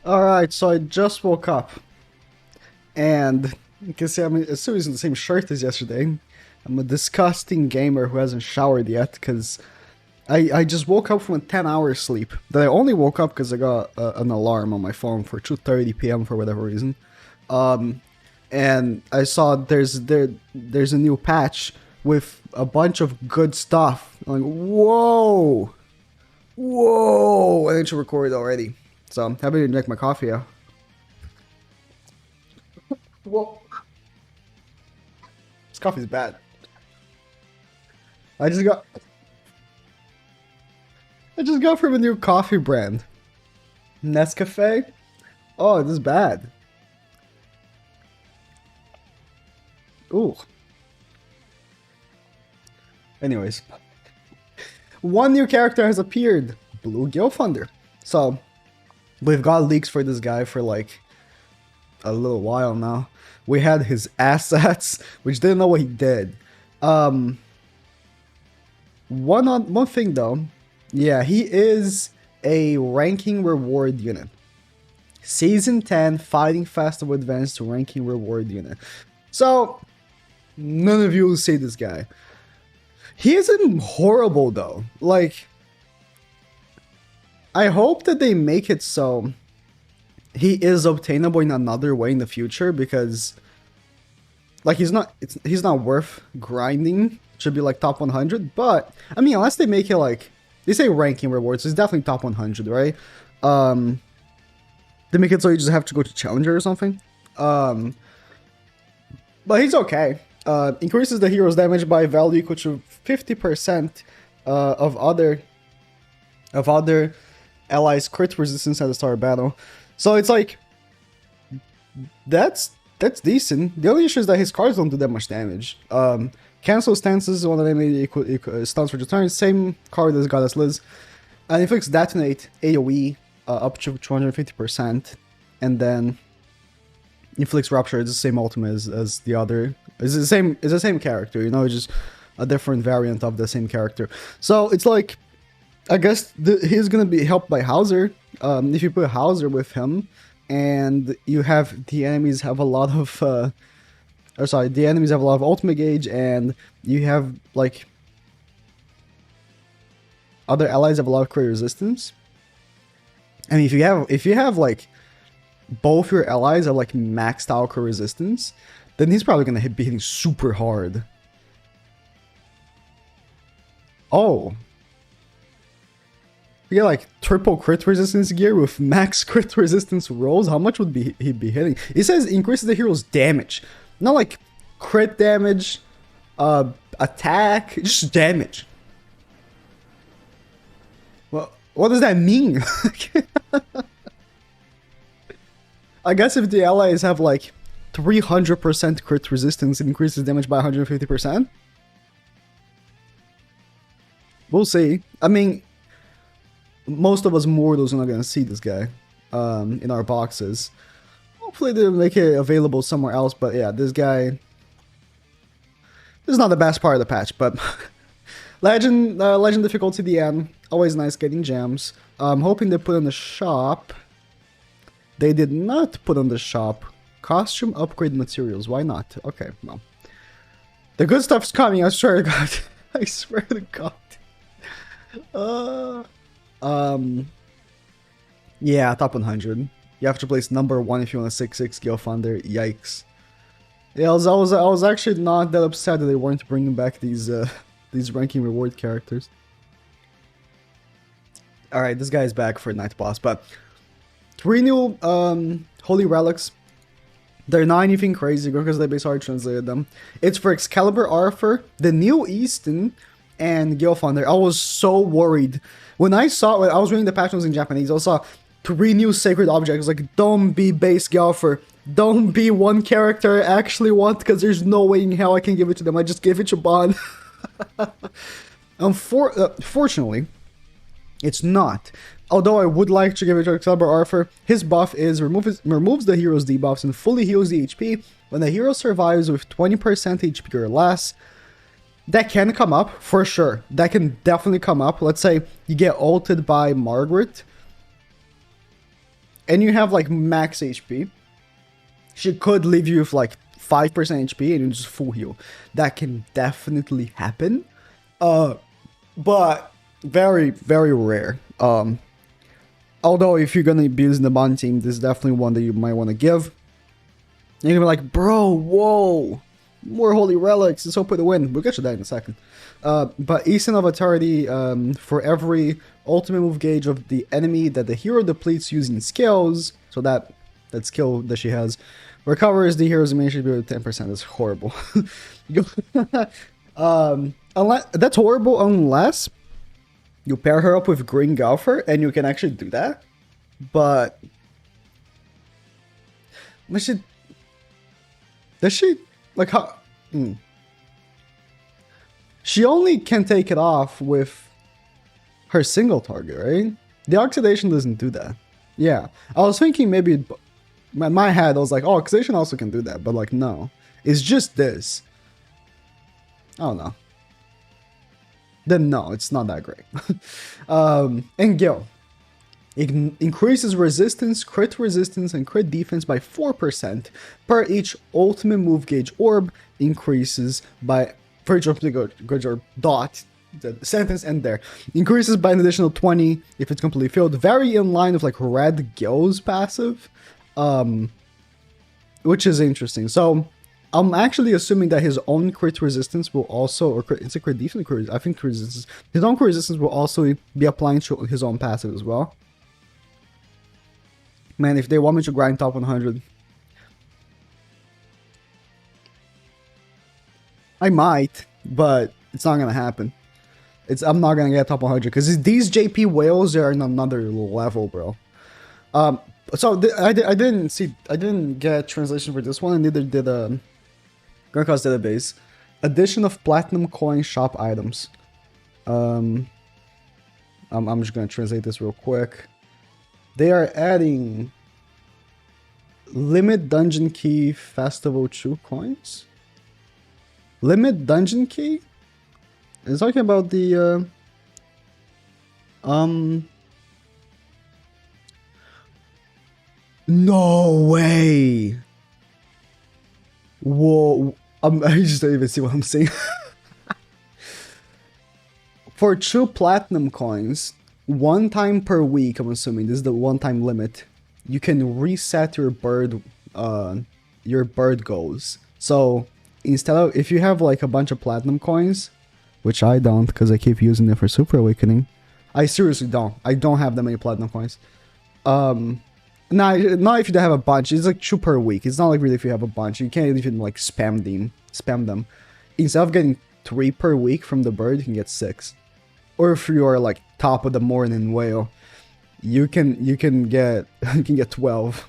Alright, so I just woke up, and you can see I'm still using the same shirt as yesterday. I'm a disgusting gamer who hasn't showered yet, because I just woke up from a 10-hour sleep. That I only woke up because I got an alarm on my phone for 2:30 p.m. for whatever reason. Um, and I saw there's a new patch with a bunch of good stuff. I'm like, whoa! Whoa! I need to record already. So I'm happy to drink my coffee. Yeah. Whoa. This coffee's bad. I just got I just got from a new coffee brand. Nescafe? Oh, this is bad. Ooh. Anyways. One new character has appeared. Blue Gilthunder. So we've got leaks for this guy for like a little while now. We had his assets, which didn't know what he did. One thing though, yeah, he is a ranking reward unit. Season 10 Fighting Festival Advanced Ranking Reward unit. So none of you will see this guy. He isn't horrible though. Like, I hope that they make it so he is obtainable in another way in the future, because like he's not worth grinding. Should be like top 100, but I mean, unless they make it like they say ranking rewards, it's definitely top 100, right? They make it so you just have to go to challenger or something. But he's okay. Increases the hero's damage by value equal to 50% of other allies' crit resistance at the start of battle. So it's like that's decent. The only issue is that his cards don't do that much damage. Cancel stances, one of them equal stuns for the turn, same card as Goddess Liz. And inflicts detonate AoE up to 250%, and then inflicts rupture. It's the same ultimate as the other. It's the same character, you know, it's just a different variant of the same character. So it's like, I guess he's gonna be helped by Hauser. If you put Hauser with him, and you have the enemies have a lot of the enemies have a lot of ultimate gauge, and you have like other allies have a lot of crit resistance. I mean, if you have like both your allies have like maxed out crit resistance, then he's probably gonna be hitting super hard. Oh, you get like triple crit resistance gear with max crit resistance rolls. How much would he be hitting? It says increases the hero's damage, not like crit damage, attack, just damage. Well, what does that mean? I guess if the allies have like 300% crit resistance, it increases damage by 150%. We'll see. I mean, most of us mortals are not gonna see this guy in our boxes. Hopefully they'll make it available somewhere else, but yeah, this guy, this is not the best part of the patch, but legend difficulty the end, always nice getting gems. I'm hoping they put in the shop. They did not put on the shop. Costume upgrade materials, why not? Okay, well, the good stuff's coming, I swear to God. I swear to God. Yeah, top 100. You have to place number 1 if you want a 6/6 Gilthunder. Yikes. Yeah, I was actually not that upset that they weren't bringing back these ranking reward characters. All right, this guy's back for Night Boss, but 3 new holy relics. They're not anything crazy because they basically translated them. It's for Excalibur, Arthur, the new Easton, and Gilthunder. I was so worried when I was reading the patch notes in Japanese. I saw 3 new sacred objects. Like, don't be base Galfer. Don't be one character I actually want, because there's no way in hell I can give it to them. I just gave it to Bond. Fortunately, it's not. Although I would like to give it to Excalibur Arthur, his buff is removes the hero's debuffs and fully heals the HP when the hero survives with 20% HP or less. That can come up, for sure. That can definitely come up. Let's say you get ulted by Margaret. and you have like max HP, she could leave you with like 5% HP and you just full heal. That can definitely happen. But very, very rare. Although if you're gonna be using the bond team, this is definitely one that you might want to give. You're gonna be like, bro, whoa, more holy relics, let's hope for the win. We'll get to that in a second. But Eastern of Authority, for every ultimate move gauge of the enemy that the hero depletes using skills, so that skill that she has, recovers the hero's main HP with 10%. That's horrible. Unless that's horrible unless you pair her up with Green Golfer and you can actually do that. But does she like how? She only can take it off with her single target, right? The oxidation doesn't do that. Yeah, I was thinking maybe in my head I was like, oh, oxidation also can do that, but like no, it's just this. I don't know. Then no, it's not that great. And Gil. It increases resistance, crit resistance, and crit defense by 4% per each ultimate move gauge orb increases by for each ultimate gauge orb dot. The sentence end there. Increases by an additional 20 if it's completely filled. Very in line with like Red Gil's passive, which is interesting. So I'm actually assuming that his own crit resistance will also, or it's a crit defense, I think resistance. His own crit resistance will also be applying to his own passive as well. Man, if they want me to grind top 100, I might, but it's not gonna happen. I'm not gonna get top 100 because these JP whales are in another level, bro. So I didn't get translation for this one, and neither did Grand Cross Database. Addition of platinum coin shop items. I'm just gonna translate this real quick. They are adding limit dungeon key festival 2 coins. Limit dungeon key? It's talking about the no way. Whoa. I just don't even see what I'm saying. For 2 platinum coins, 1 time per week, I'm assuming this is the 1 time limit, you can reset your bird goals. So instead of, if you have like a bunch of platinum coins, which I don't because I keep using it for Super Awakening, I seriously don't. I don't have that many platinum coins. Not if you don't have a bunch. It's like 2 per week. It's not like really if you have a bunch. You can't even like spam them. Instead of getting 3 per week from the bird, you can get 6. Or if you are like top of the morning whale, you can get 12.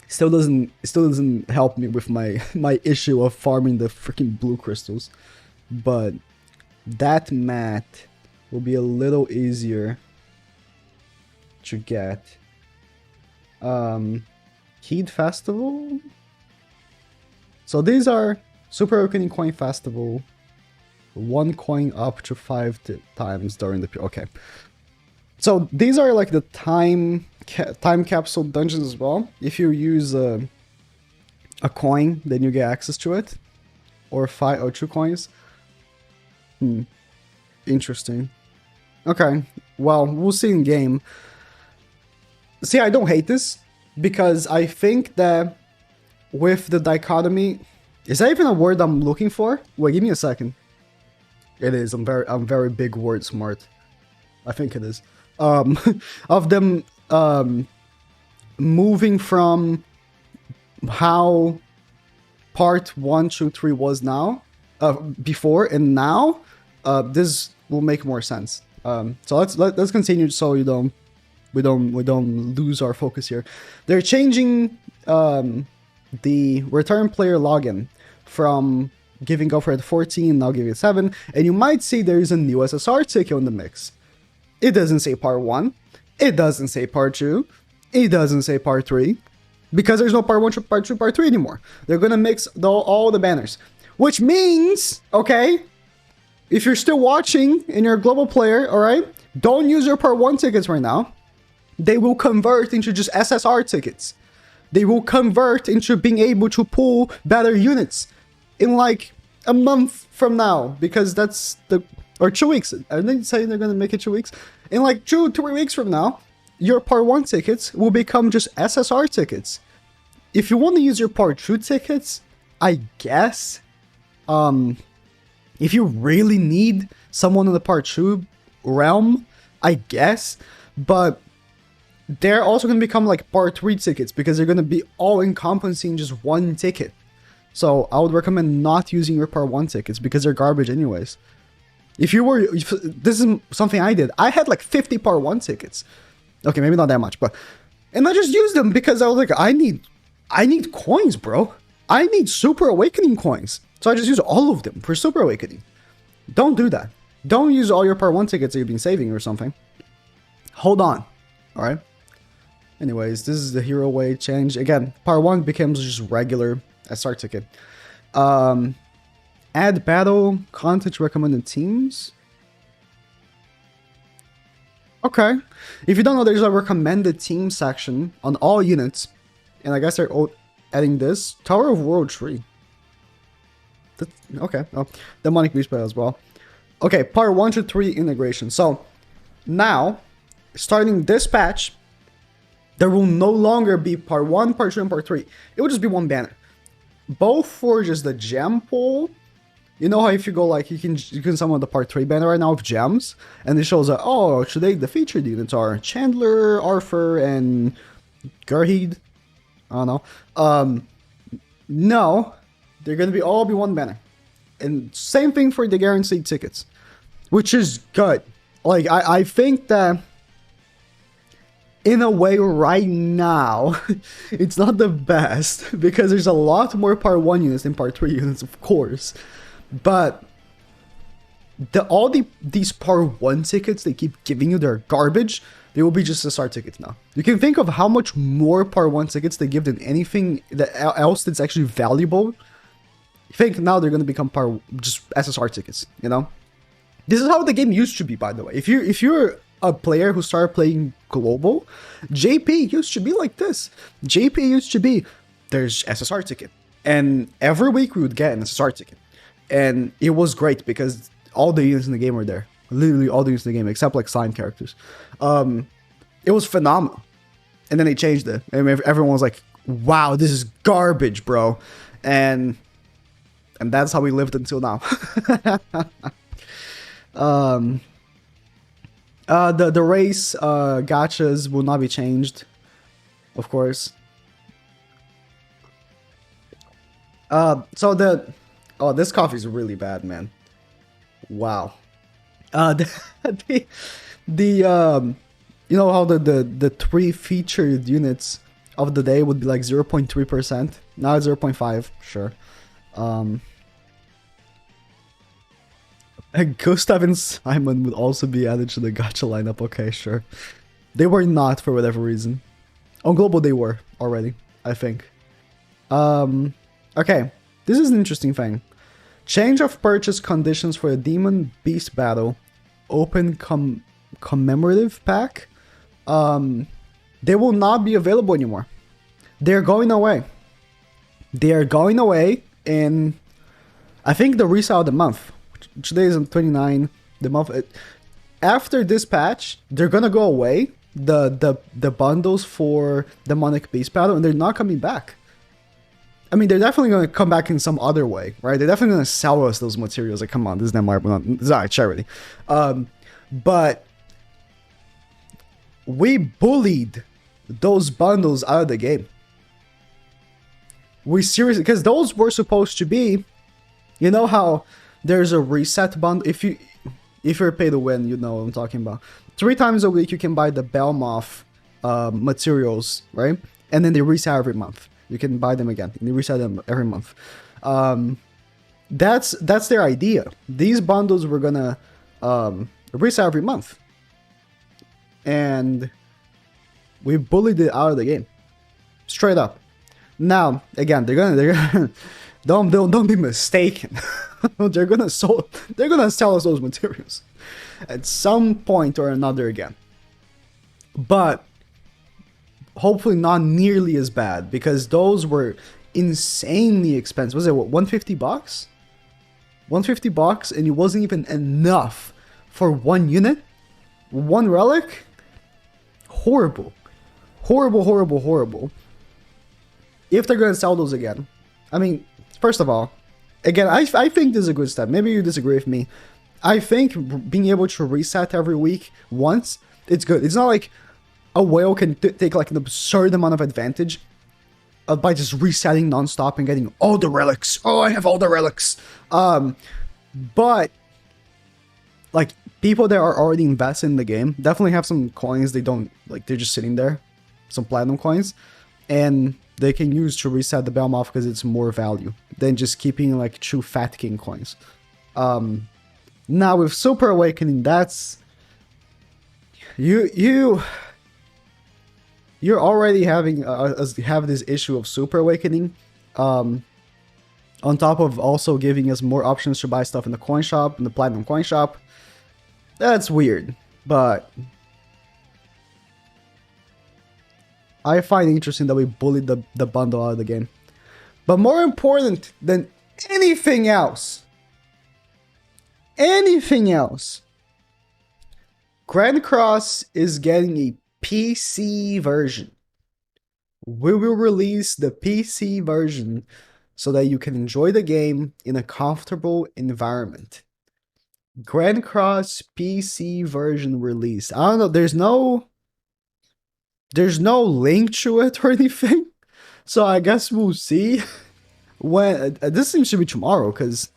Still doesn't help me with my issue of farming the freaking blue crystals, but that mat will be a little easier to get. Heat Festival. So these are Super Awakening Coin Festival. 1 coin up to 5 times during the... Okay. So these are like the time capsule dungeons as well. If you use a coin, then you get access to it. Or 2 coins. Interesting. Okay. Well, we'll see in game. See, I don't hate this. Because I think that with the dichotomy... Is that even a word I'm looking for? Wait, give me a second. It is. I'm very big word smart. I think it is. Of them moving from how part 1, 2, 3 was now, before and now, this will make more sense. So let's continue so we don't lose our focus here. They're changing the return player login from giving Gopher at 14, now giving it 7, and you might see there is a new SSR ticket in the mix. It doesn't say part 1, it doesn't say part 2, it doesn't say part 3, because there's no part 1, part 2, part 3 anymore. They're gonna mix all the banners, which means, okay, if you're still watching and you're a global player, alright, don't use your part 1 tickets right now. They will convert into just SSR tickets. They will convert into being able to pull better units in like a month from now, because that's the, or 2 weeks. Are they saying they're gonna make it 2 weeks? In like 2-3 weeks from now, your part 1 tickets will become just SSR tickets. If you want to use your part 2 tickets, I guess, if you really need someone in the part 2 realm, I guess, but they're also going to become like part 3 tickets because they're going to be all encompassing just 1 ticket. So I would recommend not using your part 1 tickets because they're garbage anyways. This is something I did. I had like 50 part 1 tickets. Okay, maybe not that much, but, and I just used them because I was like, I need coins, bro. I need Super Awakening coins. So I just use all of them for Super Awakening. Don't do that. Don't use all your part 1 tickets that you've been saving or something. Hold on. Alright? Anyways, this is the hero way change. Again, part 1 becomes just regular SR ticket. Add battle content to recommended teams. Okay. If you don't know, there's a recommended team section on all units. And I guess they're adding this. Tower of World Tree. Okay. Oh, Demonic Beast Battle as well. Okay, part 1 to 3 integration. So, now, starting this patch, there will no longer be part 1, part 2, and part 3. It will just be one banner. Both for just the gem pool. You know how if you go like, you can summon the part 3 banner right now with gems, and it shows that, oh, today the featured units are Chandler, Arthur, and Gerheed. I don't know. No, they're gonna all be one banner. And same thing for the guaranteed tickets, which is good. Like, I think that in a way right now, it's not the best because there's a lot more part 1 units than part 3 units, of course. But these part 1 tickets they keep giving you, they're garbage. They will be just SR tickets now. You can think of how much more part 1 tickets they give than anything else that's actually valuable. I think now they're gonna become just SSR tickets, you know? This is how the game used to be, by the way. If you're a player who started playing global, JP used to be like this. JP used to be, there's SSR ticket. And every week we would get an SSR ticket. And it was great because all the units in the game were there. Literally all the units in the game, except like slime characters. It was phenomenal. And then they changed it. And everyone was like, wow, this is garbage, bro. And that's how we lived until now. The race gachas will not be changed, of course. This coffee is really bad, man. Wow. You know how the 3 featured units of the day would be like 0.3%. Now it's 0.5. Sure. And Gustav and Simon would also be added to the gacha lineup. Okay, sure. They were not for whatever reason. On global they were already, I think. Okay, this is an interesting thing. Change of purchase conditions for a demon beast battle. Open commemorative pack. They will not be available anymore. They're going away. They are going away in, I think, the resale of the month. Today is on 29. The month after this patch, they're gonna go away. The bundles for demonic beast battle, and they're not coming back. I mean, they're definitely gonna come back in some other way, right? They're definitely gonna sell us those materials. Like, come on, this is not this is not charity. But we bullied those bundles out of the game. We seriously, because those were supposed to be, you know how there's a reset bundle. If you're pay to win, you know what I'm talking about. 3 times a week you can buy the Belmoth materials, right? And then they reset every month. You can buy them again, and they reset them every month. That's their idea. These bundles were gonna reset every month, and we bullied it out of the game, straight up. Now again, they're gonna don't be mistaken. they're gonna sell us those materials at some point or another again. But hopefully not nearly as bad, because those were insanely expensive. Was it what, 150 bucks? 150 bucks, and it wasn't even enough for one unit, one relic. Horrible, horrible, horrible, horrible. If they're gonna sell those again, I mean, first of all, again, I think this is a good step. Maybe you disagree with me. I think being able to reset every week once, it's good. It's not like a whale can take like an absurd amount of advantage by just resetting nonstop and getting all the relics. Oh, I have all the relics. But like people that are already invested in the game definitely have some coins they don't like. They're just sitting there, some platinum coins, and they can use to reset the Belmoth because it's more value than just keeping like true Fat King coins. Now with Super Awakening, that's you're already having have this issue of Super Awakening, on top of also giving us more options to buy stuff in the coin shop, in the Platinum coin shop. That's weird, but I find it interesting that we bullied the bundle out of the game. But more important than anything else, Grand Cross is getting a PC version. We will release the PC version so that you can enjoy the game in a comfortable environment. Grand Cross PC version release. I don't know, there's no link to it or anything, so I guess we'll see when this seems to be tomorrow, because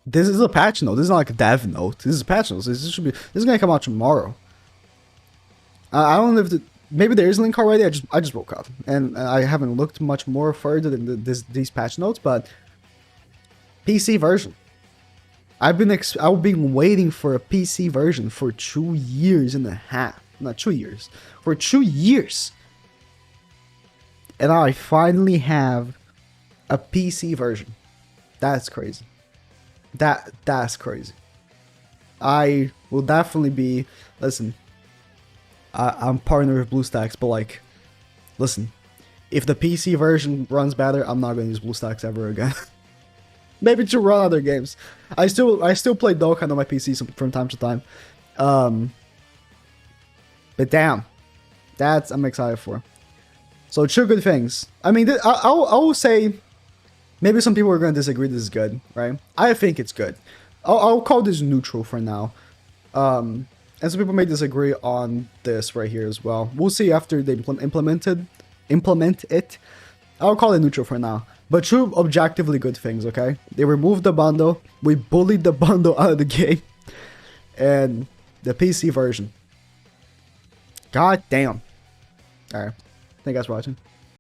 this is a patch note. This is not like a dev note. This is a patch note. So this is gonna come out tomorrow. I don't know if maybe there is a link already. I just woke up and I haven't looked much more further than these patch notes. But PC version. I've been waiting for a PC version for 2 years and a half. Not 2 years. For 2 years. And I finally have a PC version. That's crazy. That's crazy. I will definitely be, listen, I'm partnered with BlueStacks, but like, listen, if the PC version runs better, I'm not going to use BlueStacks ever again. Maybe to run other games. I still play Dokkan on my PC from time to time. But damn, I'm excited for. So 2 good things. I mean, I will say, maybe some people are going to disagree this is good, right? I think it's good. I'll call this neutral for now. And some people may disagree on this right here as well. We'll see after they implement it. I'll call it neutral for now. But 2 objectively good things, okay? They removed the bundle. We bullied the bundle out of the game. And the PC version. God damn. Alright. Thank you guys for watching.